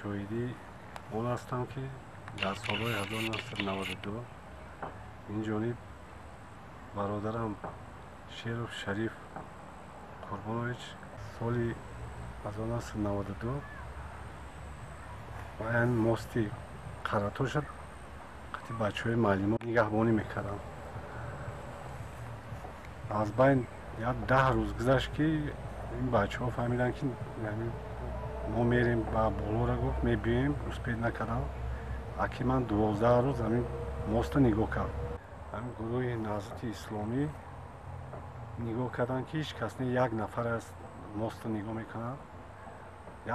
شاهدی اون هستم که در سالهای 1992 این جانب برادرم شیرف شریف قربانویچ سال 1992 و این ماستی قراتو شد قطعی بچه های معلم نگهبانی میکردم. از بین یا 10 روز گذشت که این بچه ها فهمیدن که یعنی ما میریم با بولو را گفت میبینیم اسپید نکردم. اکی من 12 روز همین ماست نگاه کرد. همین گروه نهضت اسلامی نگاه کردن که هیچ کس نه، یک نفر از ماست نگاه میکنن.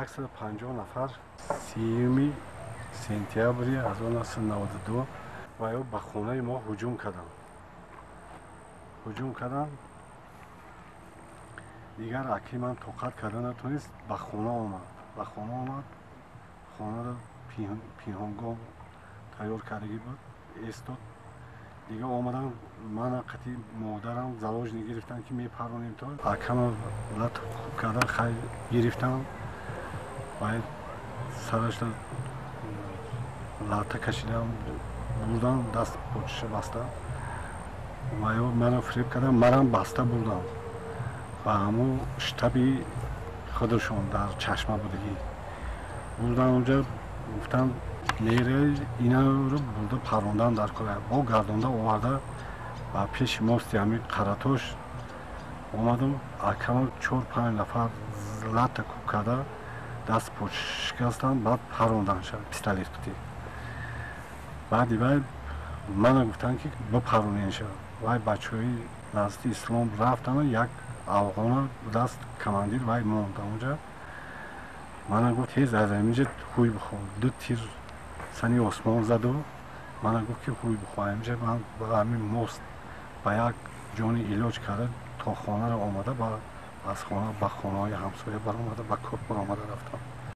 150 نفر 30 سپتامبر 1992 و یا به خانه ما هجوم کردن. دیگر اکی من طاقت کردن نتونست به خانه آمد. خانه را پنهانگاه تیار کردگی بود استاد. دیگه آمدن من قطعی مادرم زواج نگرفتن که میپرونیم تا اکم لط خوب کردن خیلی گرفتن باید سرش لطه کشیدم بردن دست پوچش بسته و یا من فریب کردم منم بسته بردم و همون شتبی خودشون در چشمه بودگی بردن اونجا گفتن میره اینا رو برده پروندن در کاره با گردونده آورده و پیش ماستی همین قراتوش اومدم اکم 4-5 نفر لط کوب کرده دست پوچ شکستن بعد پروندن شد پیستالیت بودی بعدی من گفتن که بپرونین شد وای بچه های نزد اسلام رفتن یک افغان دست کماندیر وای موند اونجا من گفت هیز از اینجا خوی بخور 2 تیر سنی آسمان زد و من گفت که خوی بخور اینجا من با همین ماست با یک جانی علاج کرده تا خانه را آمده از خانه به خانه های همسایه برآمده به کپ برآمده رفتم.